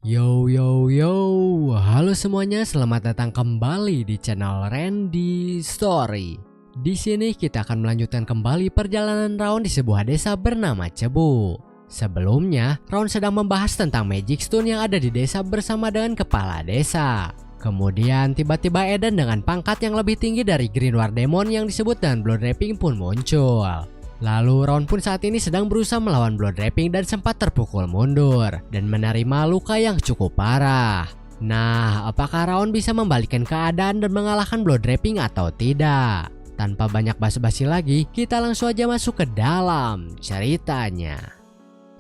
Yo yo yo, halo semuanya, selamat datang kembali di channel Randy Story. Di sini kita akan melanjutkan kembali perjalanan Raon di sebuah desa bernama Cebu. Sebelumnya, Raon sedang membahas tentang Magic Stone yang ada di desa bersama dengan kepala desa. Kemudian tiba-tiba Eden dengan pangkat yang lebih tinggi dari Green War Demon yang disebut dengan Blood Rapping pun muncul. Lalu Raon pun saat ini sedang berusaha melawan Blood Rapping dan sempat terpukul mundur dan menerima luka yang cukup parah. Nah, apakah Raon bisa membalikkan keadaan dan mengalahkan Blood Rapping atau tidak? Tanpa banyak basa-basi lagi, kita langsung aja masuk ke dalam ceritanya.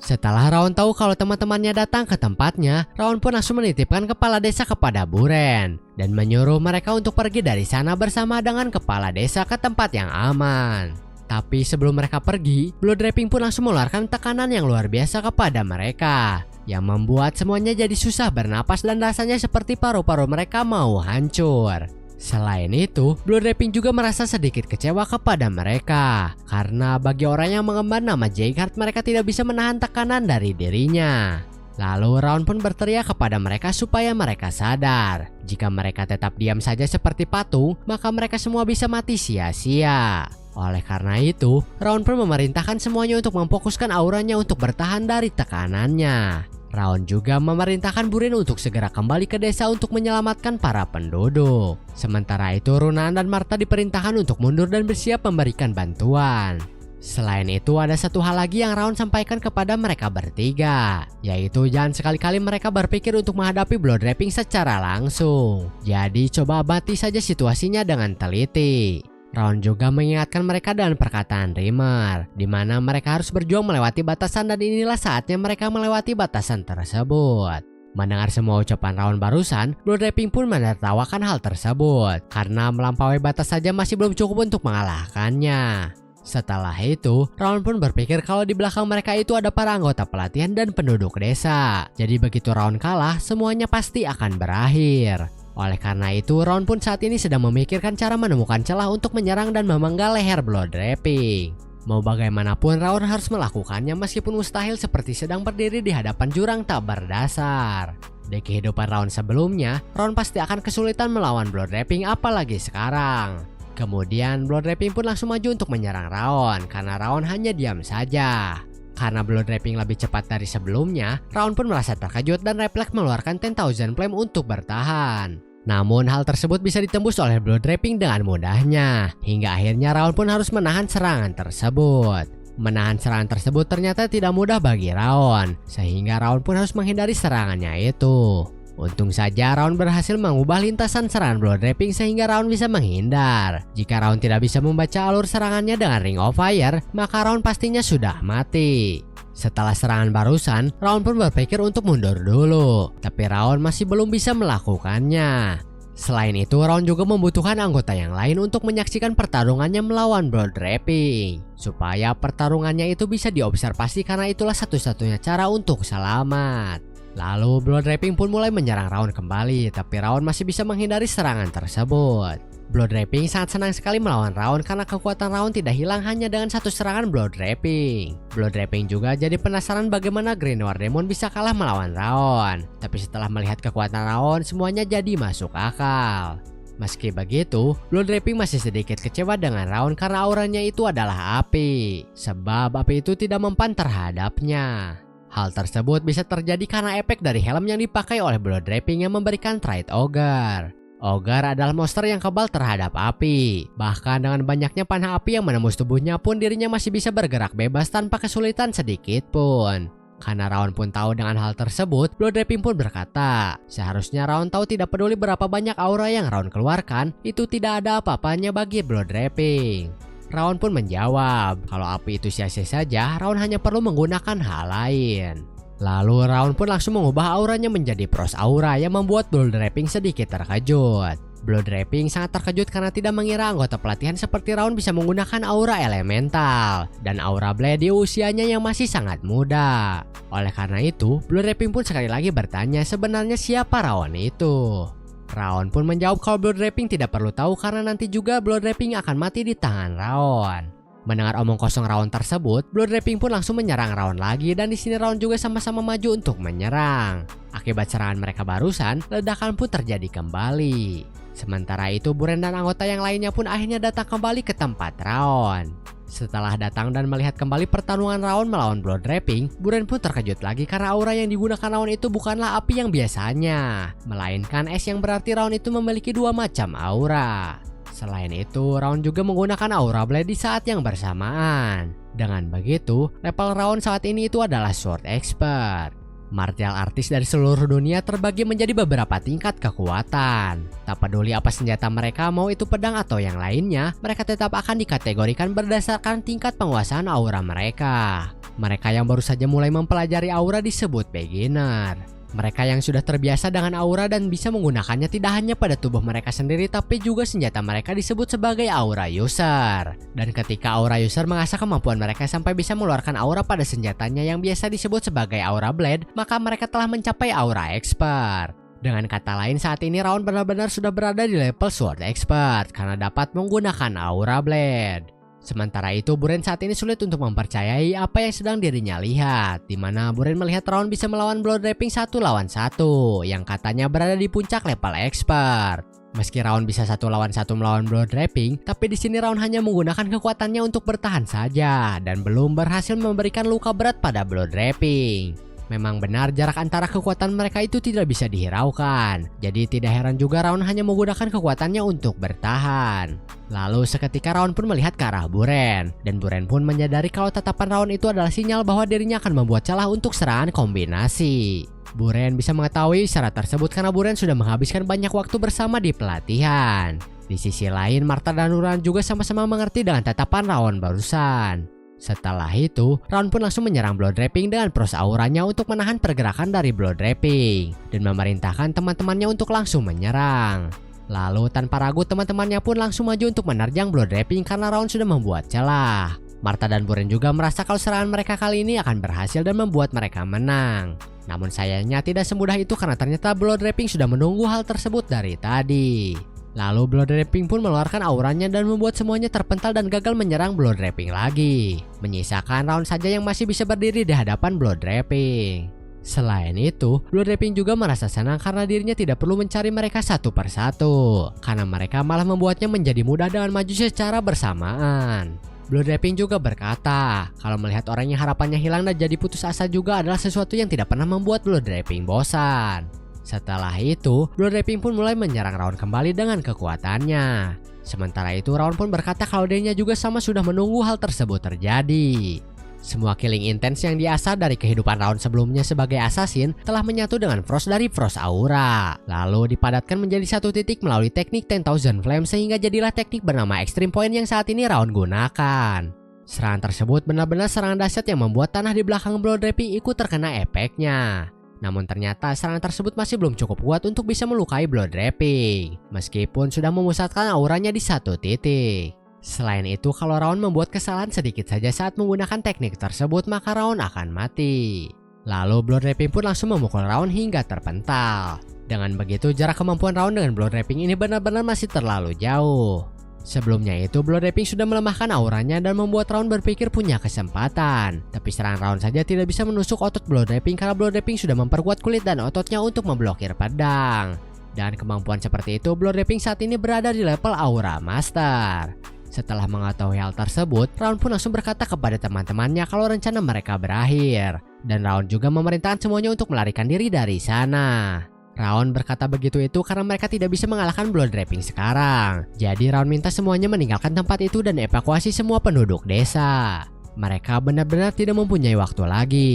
Setelah Raon tahu kalau teman-temannya datang ke tempatnya, Raon pun langsung menitipkan kepala desa kepada Buren dan menyuruh mereka untuk pergi dari sana bersama dengan kepala desa ke tempat yang aman. Tapi sebelum mereka pergi, Blood Rapping pun langsung mengeluarkan tekanan yang luar biasa kepada mereka, yang membuat semuanya jadi susah bernapas dan rasanya seperti paru-paru mereka mau hancur. Selain itu, Blood Rapping juga merasa sedikit kecewa kepada mereka, karena bagi orang yang mengemban nama Jayheart, mereka tidak bisa menahan tekanan dari dirinya. Lalu Raon pun berteriak kepada mereka supaya mereka sadar, jika mereka tetap diam saja seperti patung, maka mereka semua bisa mati sia-sia. Oleh karena itu, Raon pun memerintahkan semuanya untuk memfokuskan auranya untuk bertahan dari tekanannya. Raon juga memerintahkan Buren untuk segera kembali ke desa untuk menyelamatkan para penduduk. Sementara itu, Runaan dan Martha diperintahkan untuk mundur dan bersiap memberikan bantuan. Selain itu, ada satu hal lagi yang Raon sampaikan kepada mereka bertiga, yaitu jangan sekali-kali mereka berpikir untuk menghadapi Blood Rapping secara langsung. Jadi coba amati saja situasinya dengan teliti. Raon juga mengingatkan mereka dengan perkataan Rimmer, di mana mereka harus berjuang melewati batasan dan inilah saatnya mereka melewati batasan tersebut. Mendengar semua ucapan Raon barusan, Blood Rapping pun menertawakan hal tersebut, karena melampaui batas saja masih belum cukup untuk mengalahkannya. Setelah itu, Raon pun berpikir kalau di belakang mereka itu ada para anggota pelatihan dan penduduk desa. Jadi begitu Raon kalah, semuanya pasti akan berakhir. Oleh karena itu, Raon pun saat ini sedang memikirkan cara menemukan celah untuk menyerang dan memenggal leher Blood Rapping. Mau bagaimanapun, Raon harus melakukannya meskipun mustahil seperti sedang berdiri di hadapan jurang tak berdasar. Di kehidupan Raon sebelumnya, Raon pasti akan kesulitan melawan Blood Rapping apalagi sekarang. Kemudian Blood Rapping pun langsung maju untuk menyerang Raon karena Raon hanya diam saja. Karena Blood Rapping lebih cepat dari sebelumnya, Raon pun merasa terkejut dan refleks mengeluarkan 10,000 Flame untuk bertahan. Namun hal tersebut bisa ditembus oleh Blood Rapping dengan mudahnya, hingga akhirnya Raon pun harus menahan serangan tersebut. Menahan serangan tersebut ternyata tidak mudah bagi Raon, sehingga Raon pun harus menghindari serangannya itu. Untung saja Raon berhasil mengubah lintasan serangan Blood Rapping sehingga Raon bisa menghindar. Jika Raon tidak bisa membaca alur serangannya dengan Ring of Fire, maka Raon pastinya sudah mati. Setelah serangan barusan, Raon pun berpikir untuk mundur dulu, tapi Raon masih belum bisa melakukannya. Selain itu, Raon juga membutuhkan anggota yang lain untuk menyaksikan pertarungannya melawan Blood Rapping, supaya pertarungannya itu bisa diobservasi karena itulah satu-satunya cara untuk selamat. Lalu Blood Rapping pun mulai menyerang Raon kembali, tapi Raon masih bisa menghindari serangan tersebut. Blood Rapping sangat senang sekali melawan Raon karena kekuatan Raon tidak hilang hanya dengan satu serangan Blood Rapping. Blood Rapping juga jadi penasaran bagaimana Green War Demon bisa kalah melawan Raon. Tapi setelah melihat kekuatan Raon, semuanya jadi masuk akal. Meski begitu, Blood Rapping masih sedikit kecewa dengan Raon karena auranya itu adalah api, sebab api itu tidak mempan terhadapnya. Hal tersebut bisa terjadi karena efek dari helm yang dipakai oleh Blood Rapping yang memberikan trait Ogre. Ogre adalah monster yang kebal terhadap api. Bahkan dengan banyaknya panah api yang menembus tubuhnya pun dirinya masih bisa bergerak bebas tanpa kesulitan sedikit pun. Karena Raon pun tahu dengan hal tersebut, Blood Rapping pun berkata, seharusnya Raon tahu tidak peduli berapa banyak aura yang Raon keluarkan, itu tidak ada apa-apanya bagi Blood Rapping. Raon pun menjawab, kalau api itu sia-sia saja, Raon hanya perlu menggunakan hal lain. Lalu Raon pun langsung mengubah auranya menjadi Frost Aura yang membuat Blood Rapping sedikit terkejut. Blood Rapping sangat terkejut karena tidak mengira anggota pelatihan seperti Raon bisa menggunakan aura elemental dan aura blade di usianya yang masih sangat muda. Oleh karena itu, Blood Rapping pun sekali lagi bertanya sebenarnya siapa Raon itu. Raon pun menjawab kalau Blood Rapping tidak perlu tahu karena nanti juga Blood Rapping akan mati di tangan Raon. Mendengar omong kosong Raon tersebut, Blood Rapping pun langsung menyerang Raon lagi dan di sini Raon juga sama-sama maju untuk menyerang. Akibat serangan mereka barusan, ledakan pun terjadi kembali. Sementara itu Buren dan anggota yang lainnya pun akhirnya datang kembali ke tempat Raon. Setelah datang dan melihat kembali pertarungan Raon melawan Blood Rapping, Buren pun terkejut lagi karena aura yang digunakan Raon itu bukanlah api yang biasanya, melainkan es yang berarti Raon itu memiliki dua macam aura. Selain itu, Raon juga menggunakan Aura Blade di saat yang bersamaan. Dengan begitu, level Raon saat ini itu adalah Sword Expert. Martial artis dari seluruh dunia terbagi menjadi beberapa tingkat kekuatan. Tak peduli apa senjata mereka, mau itu pedang atau yang lainnya, mereka tetap akan dikategorikan berdasarkan tingkat penguasaan aura mereka. Mereka yang baru saja mulai mempelajari aura disebut beginner. Mereka yang sudah terbiasa dengan aura dan bisa menggunakannya tidak hanya pada tubuh mereka sendiri tapi juga senjata mereka disebut sebagai aura user. Dan ketika aura user mengasah kemampuan mereka sampai bisa mengeluarkan aura pada senjatanya yang biasa disebut sebagai aura blade, maka mereka telah mencapai aura expert. Dengan kata lain, saat ini Raon benar-benar sudah berada di level Sword Expert karena dapat menggunakan aura blade. Sementara itu, Buren saat ini sulit untuk mempercayai apa yang sedang dirinya lihat, di mana Buren melihat Raon bisa melawan Blood Rapping 1 lawan 1 yang katanya berada di puncak level expert. Meski Raon bisa 1 lawan 1 melawan Blood Rapping, tapi di sini Raon hanya menggunakan kekuatannya untuk bertahan saja dan belum berhasil memberikan luka berat pada Blood Rapping. Memang benar jarak antara kekuatan mereka itu tidak bisa dihiraukan. Jadi tidak heran juga Raon hanya menggunakan kekuatannya untuk bertahan. Lalu seketika Raon pun melihat ke arah Buren. Dan Buren pun menyadari kalau tatapan Raon itu adalah sinyal bahwa dirinya akan membuat celah untuk serangan kombinasi. Buren bisa mengetahui syarat tersebut karena Buren sudah menghabiskan banyak waktu bersama di pelatihan. Di sisi lain, Martha dan Nuran juga sama-sama mengerti dengan tatapan Raon barusan. Setelah itu, Raon pun langsung menyerang Blood Rapping dengan pros auranya untuk menahan pergerakan dari Blood Rapping dan memerintahkan teman-temannya untuk langsung menyerang. Lalu tanpa ragu teman-temannya pun langsung maju untuk menerjang Blood Rapping karena Raon sudah membuat celah. Martha dan Buren juga merasa kalau serangan mereka kali ini akan berhasil dan membuat mereka menang. Namun sayangnya tidak semudah itu karena ternyata Blood Rapping sudah menunggu hal tersebut dari tadi. Lalu Blood Rapping pun mengeluarkan auranya dan membuat semuanya terpental dan gagal menyerang Blood Rapping lagi. Menyisakan Raon saja yang masih bisa berdiri di hadapan Blood Rapping. Selain itu, Blood Rapping juga merasa senang karena dirinya tidak perlu mencari mereka satu persatu, karena mereka malah membuatnya menjadi mudah dengan maju secara bersamaan. Blood Rapping juga berkata, kalau melihat orang yang harapannya hilang dan jadi putus asa juga adalah sesuatu yang tidak pernah membuat Blood Rapping bosan. Setelah itu, Blood Rapping pun mulai menyerang Raon kembali dengan kekuatannya. Sementara itu, Raon pun berkata kalau dirinya juga sama sudah menunggu hal tersebut terjadi. Semua killing intense yang diasah dari kehidupan Raon sebelumnya sebagai assassin telah menyatu dengan Frost dari Frost Aura. Lalu dipadatkan menjadi satu titik melalui teknik 10,000 Flame sehingga jadilah teknik bernama Extreme Point yang saat ini Raon gunakan. Serangan tersebut benar-benar serangan dahsyat yang membuat tanah di belakang Blood Rapping ikut terkena efeknya. Namun ternyata serangan tersebut masih belum cukup kuat untuk bisa melukai Blood Rapping, meskipun sudah memusatkan auranya di satu titik. Selain itu, kalau Raon membuat kesalahan sedikit saja saat menggunakan teknik tersebut, maka Raon akan mati. Lalu Blood Rapping pun langsung memukul Raon hingga terpental. Dengan begitu, jarak kemampuan Raon dengan Blood Rapping ini benar-benar masih terlalu jauh. Sebelumnya itu, Blood Rapping sudah melemahkan auranya dan membuat Raon berpikir punya kesempatan. Tapi serangan Raon saja tidak bisa menusuk otot Blood Rapping karena Blood Rapping sudah memperkuat kulit dan ototnya untuk memblokir pedang. Dan kemampuan seperti itu, Blood Rapping saat ini berada di level Aura Master. Setelah mengetahui hal tersebut, Raon pun langsung berkata kepada teman-temannya kalau rencana mereka berakhir. Dan Raon juga memerintahkan semuanya untuk melarikan diri dari sana. Raon berkata begitu itu karena mereka tidak bisa mengalahkan Blood Rapping sekarang. Jadi Raon minta semuanya meninggalkan tempat itu dan evakuasi semua penduduk desa. Mereka benar-benar tidak mempunyai waktu lagi.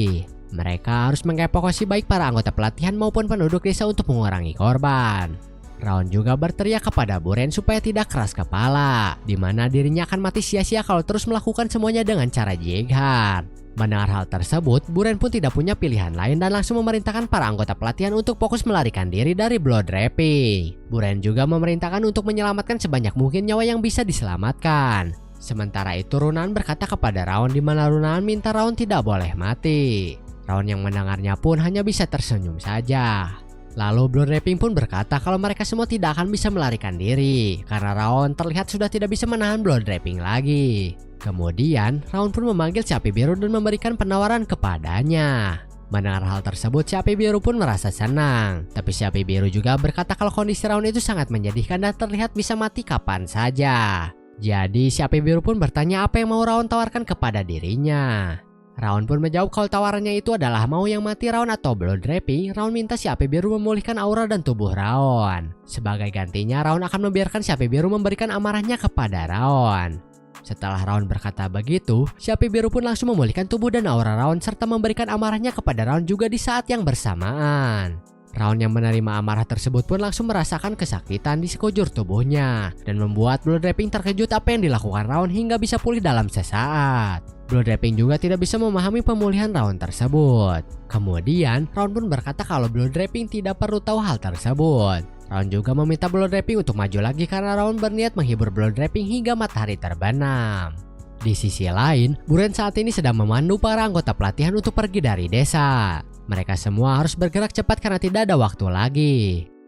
Mereka harus mengevakuasi baik para anggota pelatihan maupun penduduk desa untuk mengurangi korban. Raon juga berteriak kepada Buren supaya tidak keras kepala, di mana dirinya akan mati sia-sia kalau terus melakukan semuanya dengan cara jihad. Mendengar hal tersebut, Buren pun tidak punya pilihan lain dan langsung memerintahkan para anggota pelatihan untuk fokus melarikan diri dari Blood Rapping. Buren juga memerintahkan untuk menyelamatkan sebanyak mungkin nyawa yang bisa diselamatkan. Sementara itu Runan berkata kepada Raon di mana Runan minta Raon tidak boleh mati. Raon yang mendengarnya pun hanya bisa tersenyum saja. Lalu Blood Rapping pun berkata kalau mereka semua tidak akan bisa melarikan diri karena Raon terlihat sudah tidak bisa menahan Blood Rapping lagi. Kemudian, Raon pun memanggil si api biru dan memberikan penawaran kepadanya. Mendengar hal tersebut, si api biru pun merasa senang. Tapi si api biru juga berkata kalau kondisi Raon itu sangat menyedihkan dan terlihat bisa mati kapan saja. Jadi si api biru pun bertanya apa yang mau Raon tawarkan kepada dirinya. Raon pun menjawab kalau tawarannya itu adalah mau yang mati Raon atau blood rapping. Raon minta si api biru memulihkan aura dan tubuh Raon. Sebagai gantinya, Raon akan membiarkan si api biru memberikan amarahnya kepada Raon. Setelah Raon berkata begitu, si api biru pun langsung memulihkan tubuh dan aura Raon serta memberikan amarahnya kepada Raon juga di saat yang bersamaan. Raon yang menerima amarah tersebut pun langsung merasakan kesakitan di sekujur tubuhnya dan membuat blood rapping terkejut apa yang dilakukan Raon hingga bisa pulih dalam sesaat. Blood rapping juga tidak bisa memahami pemulihan Raon tersebut. Kemudian, Raon pun berkata kalau blood rapping tidak perlu tahu hal tersebut. Raon juga meminta blood rapping untuk maju lagi karena Raon berniat menghibur blood rapping hingga matahari terbenam. Di sisi lain, Buren saat ini sedang memandu para anggota pelatihan untuk pergi dari desa. Mereka semua harus bergerak cepat karena tidak ada waktu lagi.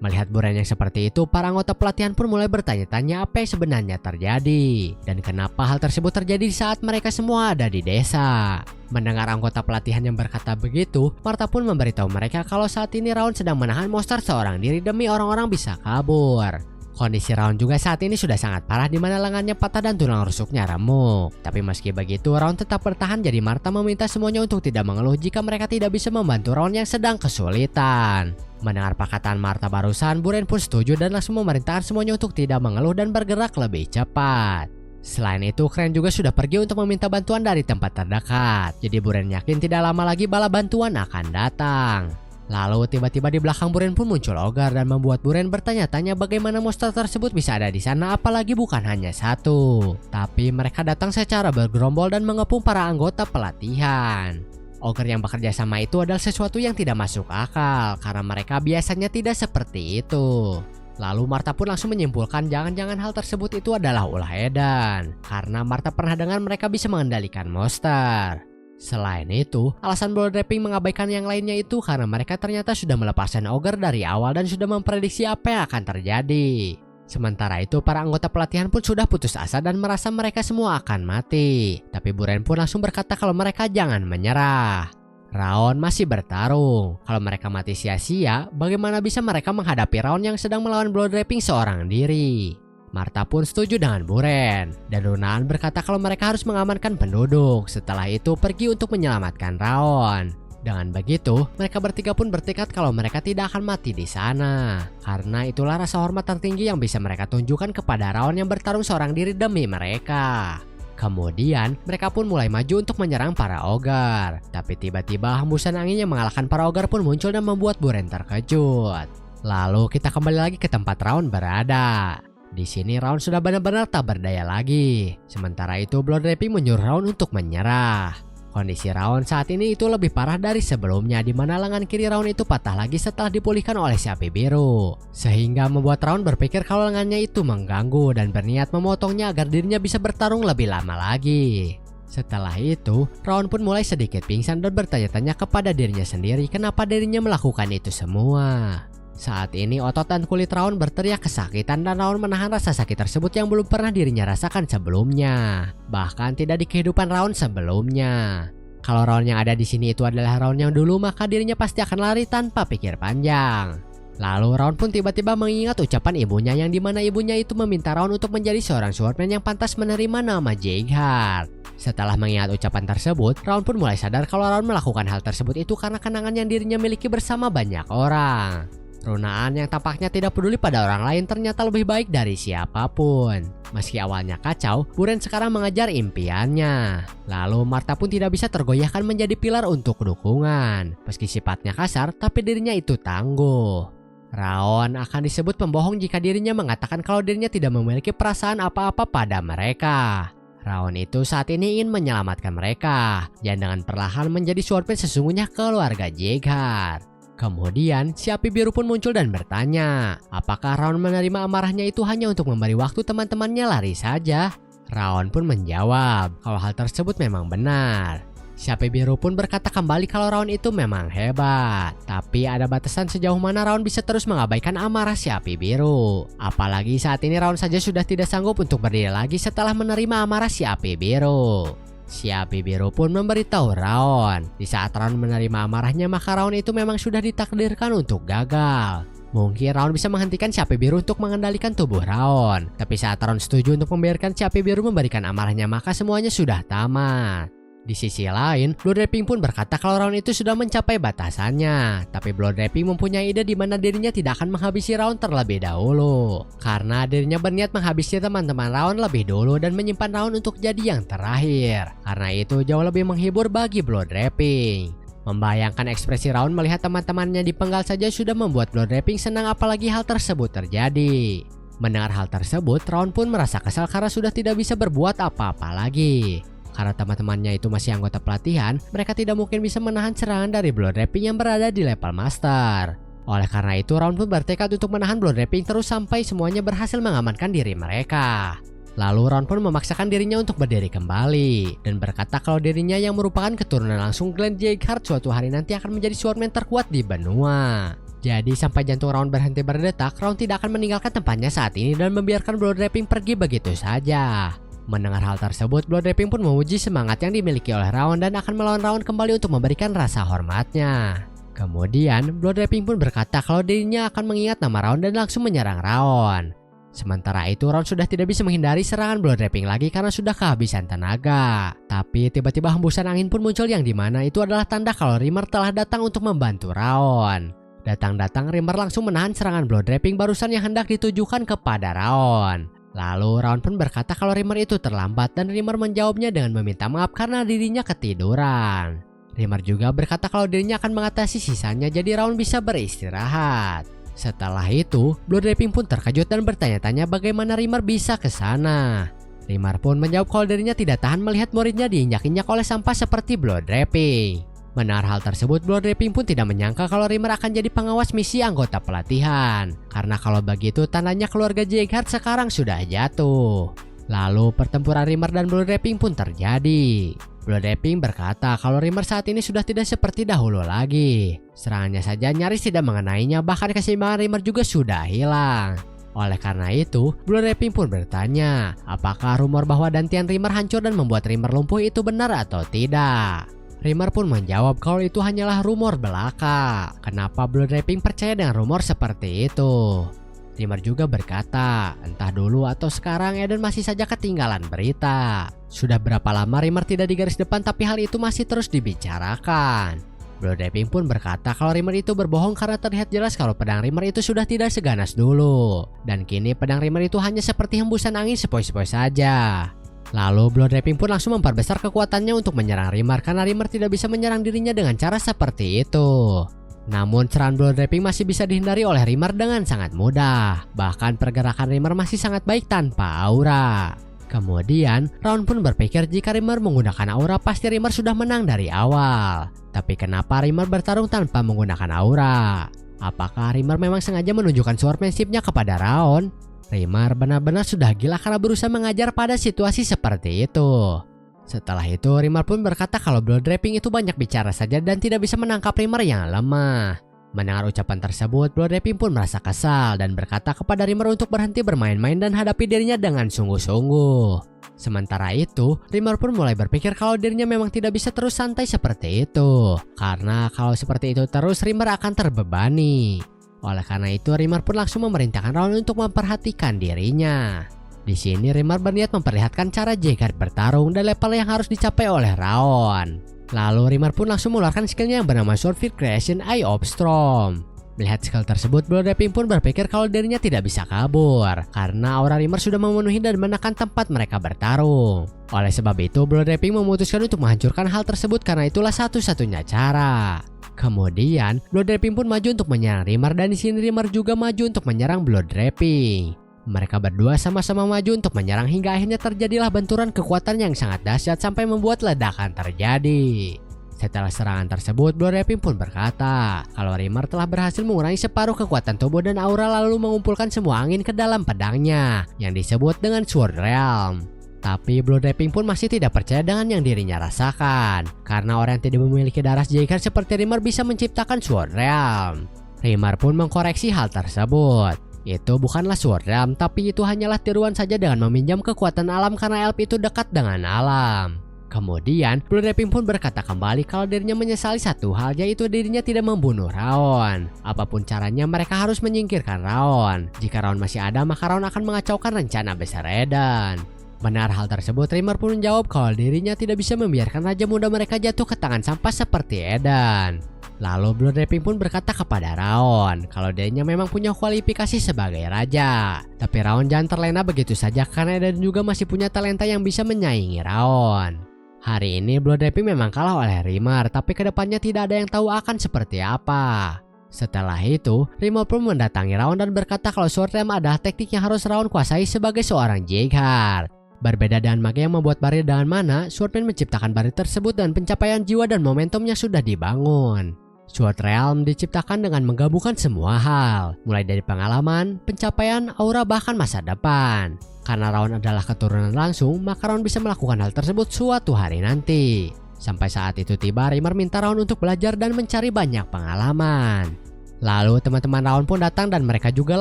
Melihat Buren yang seperti itu, para anggota pelatihan pun mulai bertanya-tanya apa yang sebenarnya terjadi dan kenapa hal tersebut terjadi saat mereka semua ada di desa. Mendengar anggota pelatihan yang berkata begitu, Martha pun memberitahu mereka kalau saat ini Raon sedang menahan monster seorang diri demi orang-orang bisa kabur. Kondisi Raon juga saat ini sudah sangat parah di mana lengannya patah dan tulang rusuknya remuk. Tapi meski begitu, Raon tetap bertahan jadi Martha meminta semuanya untuk tidak mengeluh jika mereka tidak bisa membantu Raon yang sedang kesulitan. Mendengar perkataan Martha barusan, Buren pun setuju dan langsung memerintahkan semuanya untuk tidak mengeluh dan bergerak lebih cepat. Selain itu, Kren juga sudah pergi untuk meminta bantuan dari tempat terdekat. Jadi Buren yakin tidak lama lagi bala bantuan akan datang. Lalu tiba-tiba di belakang Buren pun muncul Ogre dan membuat Buren bertanya-tanya bagaimana monster tersebut bisa ada di sana apalagi bukan hanya satu. Tapi mereka datang secara bergerombol dan mengepung para anggota pelatihan. Ogre yang bekerja sama itu adalah sesuatu yang tidak masuk akal karena mereka biasanya tidak seperti itu. Lalu Martha pun langsung menyimpulkan jangan-jangan hal tersebut itu adalah ulah edan karena Martha pernah dengar mereka bisa mengendalikan monster. Selain itu, alasan blood rapping mengabaikan yang lainnya itu karena mereka ternyata sudah melepaskan Ogre dari awal dan sudah memprediksi apa yang akan terjadi. Sementara itu, para anggota pelatihan pun sudah putus asa dan merasa mereka semua akan mati. Tapi Buren pun langsung berkata kalau mereka jangan menyerah. Raon masih bertarung. Kalau mereka mati sia-sia, bagaimana bisa mereka menghadapi Raon yang sedang melawan blood rapping seorang diri? Martha pun setuju dengan Buren. Dan Runaan berkata kalau mereka harus mengamankan penduduk. Setelah itu pergi untuk menyelamatkan Raon. Dengan begitu, mereka bertiga pun bertekad kalau mereka tidak akan mati di sana. Karena itulah rasa hormat tertinggi yang bisa mereka tunjukkan kepada Raon yang bertarung seorang diri demi mereka. Kemudian, mereka pun mulai maju untuk menyerang para Ogre. Tapi tiba-tiba hembusan angin yang mengalahkan para Ogre pun muncul dan membuat Buren terkejut. Lalu kita kembali lagi ke tempat Raon berada. Di sini Raon sudah benar-benar tak berdaya lagi. Sementara itu blood rapping menyuruh Raon untuk menyerah. Kondisi Raon saat ini itu lebih parah dari sebelumnya di mana lengan kiri Raon itu patah lagi setelah dipulihkan oleh si api biru. Sehingga membuat Raon berpikir kalau lengannya itu mengganggu dan berniat memotongnya agar dirinya bisa bertarung lebih lama lagi. Setelah itu, Raon pun mulai sedikit pingsan dan bertanya-tanya kepada dirinya sendiri kenapa dirinya melakukan itu semua. Saat ini otot dan kulit Raon berteriak kesakitan dan Raon menahan rasa sakit tersebut yang belum pernah dirinya rasakan sebelumnya. Bahkan tidak di kehidupan Raon sebelumnya. Kalau Raon yang ada di sini itu adalah Raon yang dulu, maka dirinya pasti akan lari tanpa pikir panjang. Lalu Raon pun tiba-tiba mengingat ucapan ibunya yang dimana ibunya itu meminta Raon untuk menjadi seorang swordman yang pantas menerima nama Jaeger. Setelah mengingat ucapan tersebut, Raon pun mulai sadar kalau Raon melakukan hal tersebut itu karena kenangan yang dirinya miliki bersama banyak orang. Runaan yang tampaknya tidak peduli pada orang lain ternyata lebih baik dari siapapun. Meski awalnya kacau, Buren sekarang mengejar impiannya. Lalu Martha pun tidak bisa tergoyahkan menjadi pilar untuk dukungan. Meski sifatnya kasar, tapi dirinya itu tangguh. Raon akan disebut pembohong jika dirinya mengatakan kalau dirinya tidak memiliki perasaan apa-apa pada mereka. Raon itu saat ini ingin menyelamatkan mereka dan dengan perlahan menjadi swordman sesungguhnya keluarga Jaeger. Kemudian si api biru pun muncul dan bertanya, apakah Raon menerima amarahnya itu hanya untuk memberi waktu teman-temannya lari saja? Raon pun menjawab kalau hal tersebut memang benar. Si api biru pun berkata kembali kalau Raon itu memang hebat. Tapi ada batasan sejauh mana Raon bisa terus mengabaikan amarah si api biru. Apalagi saat ini Raon saja sudah tidak sanggup untuk berdiri lagi setelah menerima amarah si api biru. Si api biru pun memberitahu Raon, di saat Raon menerima amarahnya maka Raon itu memang sudah ditakdirkan untuk gagal. Mungkin Raon bisa menghentikan si api biru untuk mengendalikan tubuh Raon. Tapi saat Raon setuju untuk membiarkan si api biru memberikan amarahnya maka semuanya sudah tamat. Di sisi lain, Blood Rapping pun berkata kalau Raon itu sudah mencapai batasannya. Tapi Blood Rapping mempunyai ide di mana dirinya tidak akan menghabisi Raon terlebih dahulu. Karena dirinya berniat menghabisi teman-teman Raon lebih dulu dan menyimpan Raon untuk jadi yang terakhir. Karena itu jauh lebih menghibur bagi Blood Rapping. Membayangkan ekspresi Raon melihat teman-temannya dipenggal saja sudah membuat Blood Rapping senang apalagi hal tersebut terjadi. Mendengar hal tersebut, Raon pun merasa kesal karena sudah tidak bisa berbuat apa-apa lagi. Karena teman-temannya itu masih anggota pelatihan, mereka tidak mungkin bisa menahan serangan dari Blood Rapping yang berada di level Master. Oleh karena itu, Raon pun bertekad untuk menahan Blood Rapping terus sampai semuanya berhasil mengamankan diri mereka. Lalu Raon pun memaksakan dirinya untuk berdiri kembali dan berkata kalau dirinya yang merupakan keturunan langsung Glenn Jaegerth suatu hari nanti akan menjadi swordman terkuat di benua. Jadi sampai jantung Raon berhenti berdetak, Raon tidak akan meninggalkan tempatnya saat ini dan membiarkan Blood Rapping pergi begitu saja. Mendengar hal tersebut, Blood Rapping pun memuji semangat yang dimiliki oleh Raon dan akan melawan Raon kembali untuk memberikan rasa hormatnya. Kemudian, Blood Rapping pun berkata kalau dirinya akan mengingat nama Raon dan langsung menyerang Raon. Sementara itu, Raon sudah tidak bisa menghindari serangan Blood Rapping lagi karena sudah kehabisan tenaga. Tapi tiba-tiba hembusan angin pun muncul yang dimana itu adalah tanda kalau Rimmer telah datang untuk membantu Raon. Datang-datang Rimmer langsung menahan serangan Blood Rapping barusan yang hendak ditujukan kepada Raon. Lalu Raon pun berkata kalau Rimmer itu terlambat dan Rimmer menjawabnya dengan meminta maaf karena dirinya ketiduran. Rimmer juga berkata kalau dirinya akan mengatasi sisanya jadi Raon bisa beristirahat. Setelah itu, Blood Rapping pun terkejut dan bertanya-tanya bagaimana Rimmer bisa ke sana. Rimmer pun menjawab kalau dirinya tidak tahan melihat muridnya diinjak-injak oleh sampah seperti Blood Rapping. Mendengar hal tersebut, Blood Rapping pun tidak menyangka kalau Rimmer akan jadi pengawas misi anggota pelatihan. Karena kalau begitu tandanya keluarga Jaegerth sekarang sudah jatuh. Lalu pertempuran Rimmer dan Blood Rapping pun terjadi. Blood Rapping berkata kalau Rimmer saat ini sudah tidak seperti dahulu lagi. Serangannya saja nyaris tidak mengenainya, bahkan keseimbangan Rimmer juga sudah hilang. Oleh karena itu, Blood Rapping pun bertanya, apakah rumor bahwa dantian Rimmer hancur dan membuat Rimmer lumpuh itu benar atau tidak? Rimmer pun menjawab kalau itu hanyalah rumor belaka. Kenapa Blood Rapping percaya dengan rumor seperti itu? Rimmer juga berkata, entah dulu atau sekarang Eden masih saja ketinggalan berita. Sudah berapa lama Rimmer tidak di garis depan tapi hal itu masih terus dibicarakan. Blood Rapping pun berkata kalau Rimmer itu berbohong karena terlihat jelas kalau pedang Rimmer itu sudah tidak seganas dulu. Dan kini pedang Rimmer itu hanya seperti hembusan angin sepoi-sepoi saja. Lalu Blood Rapping pun langsung memperbesar kekuatannya untuk menyerang Rimmer karena Rimmer tidak bisa menyerang dirinya dengan cara seperti itu. Namun serangan Blood Rapping masih bisa dihindari oleh Rimmer dengan sangat mudah. Bahkan pergerakan Rimmer masih sangat baik tanpa aura. Kemudian Raon pun berpikir jika Rimmer menggunakan aura pasti Rimmer sudah menang dari awal. Tapi kenapa Rimmer bertarung tanpa menggunakan aura? Apakah Rimmer memang sengaja menunjukkan swordmanship-nya kepada Raon? Rimmer benar-benar sudah gila karena berusaha mengajar pada situasi seperti itu. Setelah itu Rimmer pun berkata kalau Blood Rapping itu banyak bicara saja dan tidak bisa menangkap Rimmer yang lemah. Mendengar ucapan tersebut, Blood Rapping pun merasa kesal dan berkata kepada Rimmer untuk berhenti bermain-main dan hadapi dirinya dengan sungguh-sungguh. Sementara itu, Rimmer pun mulai berpikir kalau dirinya memang tidak bisa terus santai seperti itu. Karena kalau seperti itu terus Rimmer akan terbebani. Oleh karena itu, Rimmer pun langsung memerintahkan Raon untuk memperhatikan dirinya. Di sini Rimmer berniat memperlihatkan cara Jaegerth bertarung dan level yang harus dicapai oleh Raon. Lalu Rimmer pun langsung mengeluarkan skillnya yang bernama Swordfield Creation Eye of Storm. Melihat skill tersebut, Blood Rapping pun berpikir kalau dirinya tidak bisa kabur karena aura Rimmer sudah memenuhi dan menekan tempat mereka bertarung. Oleh sebab itu, Blood Rapping memutuskan untuk menghancurkan hal tersebut karena itulah satu-satunya cara. Kemudian, Blood Rapping pun maju untuk menyerang Rimmer dan di sini Rimmer juga maju untuk menyerang Blood Rapping. Mereka berdua sama-sama maju untuk menyerang hingga akhirnya terjadilah benturan kekuatan yang sangat dahsyat sampai membuat ledakan terjadi. Setelah serangan tersebut, Blood Rapping pun berkata kalau Rimmer telah berhasil mengurangi separuh kekuatan tubuh dan aura lalu mengumpulkan semua angin ke dalam pedangnya yang disebut dengan Sword Realm. Tapi Blood Rapping pun masih tidak percaya dengan yang dirinya rasakan, karena orang yang tidak memiliki darah J-Card seperti Rimmer bisa menciptakan Sword Realm. Rimmer pun mengkoreksi hal tersebut. Itu bukanlah Sword Realm, tapi itu hanyalah tiruan saja dengan meminjam kekuatan alam karena elf itu dekat dengan alam. Kemudian, Blood Rapping pun berkata kembali kalau dirinya menyesali satu hal, yaitu dirinya tidak membunuh Raon. Apapun caranya, mereka harus menyingkirkan Raon. Jika Raon masih ada, maka Raon akan mengacaukan rencana besar Eden. Benar hal tersebut, Rimmer pun menjawab kalau dirinya tidak bisa membiarkan Raja Muda mereka jatuh ke tangan sampah seperti Eden. Lalu Blood Rapping pun berkata kepada Raon kalau dirinya memang punya kualifikasi sebagai raja. Tapi Raon jangan terlena begitu saja karena Eden juga masih punya talenta yang bisa menyaingi Raon. Hari ini Blood Rapping memang kalah oleh Rimmer, tapi kedepannya tidak ada yang tahu akan seperti apa. Setelah itu, Rimmer pun mendatangi Raon dan berkata kalau Sword Realm adalah teknik yang harus Raon kuasai sebagai seorang J-Card. Berbeda dengan maga yang membuat barir dengan mana, Swordman menciptakan barir tersebut dan pencapaian jiwa dan momentumnya sudah dibangun. Sword Realm diciptakan dengan menggabungkan semua hal, mulai dari pengalaman, pencapaian, aura bahkan masa depan. Karena Raon adalah keturunan langsung, maka Raon bisa melakukan hal tersebut suatu hari nanti. Sampai saat itu tiba, Rimmer minta Raon untuk belajar dan mencari banyak pengalaman. Lalu teman-teman Raon pun datang dan mereka juga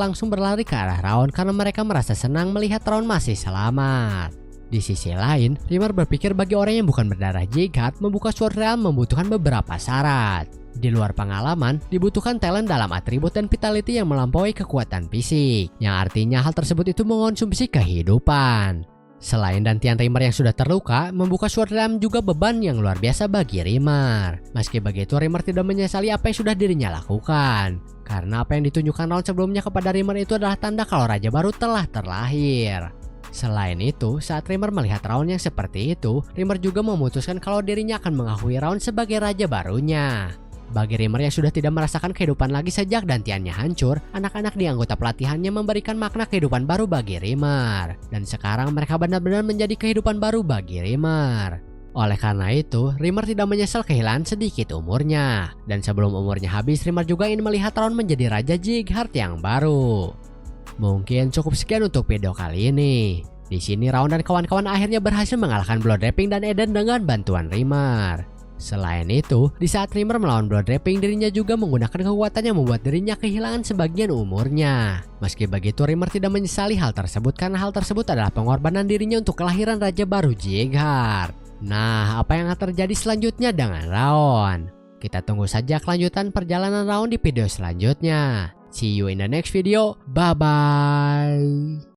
langsung berlari ke arah Raon karena mereka merasa senang melihat Raon masih selamat. Di sisi lain, Rimmer berpikir bagi orang yang bukan berdarah J-Card, membuka Sword Realm membutuhkan beberapa syarat. Di luar pengalaman, dibutuhkan talent dalam atribut dan vitality yang melampaui kekuatan fisik, yang artinya hal tersebut itu mengonsumsi kehidupan. Selain dantian Rimmer yang sudah terluka, membuka Sword Realm juga beban yang luar biasa bagi Rimmer. Meski begitu, Rimmer tidak menyesali apa yang sudah dirinya lakukan, karena apa yang ditunjukkan Raon sebelumnya kepada Rimmer itu adalah tanda kalau raja baru telah terlahir. Selain itu, saat Rimmer melihat Raon yang seperti itu, Rimmer juga memutuskan kalau dirinya akan mengakui Raon sebagai raja barunya. Bagi Rimmer yang sudah tidak merasakan kehidupan lagi sejak dantiannya hancur, anak-anak di anggota pelatihannya memberikan makna kehidupan baru bagi Rimmer. Dan sekarang mereka benar-benar menjadi kehidupan baru bagi Rimmer. Oleh karena itu, Rimmer tidak menyesal kehilangan sedikit umurnya. Dan sebelum umurnya habis, Rimmer juga ingin melihat Raon menjadi Raja J-Card yang baru. Mungkin cukup sekian untuk video kali ini. Di sini Raon dan kawan-kawan akhirnya berhasil mengalahkan Blood Rapping dan Eden dengan bantuan Rimmer. Selain itu, di saat Rimmer melawan Blood Rapping, dirinya juga menggunakan kekuatan yang membuat dirinya kehilangan sebagian umurnya. Meski begitu, Rimmer tidak menyesali hal tersebut karena hal tersebut adalah pengorbanan dirinya untuk kelahiran raja baru J-Card. Nah, apa yang akan terjadi selanjutnya dengan Raon? Kita tunggu saja kelanjutan perjalanan Raon di video selanjutnya. See you in the next video. Bye-bye.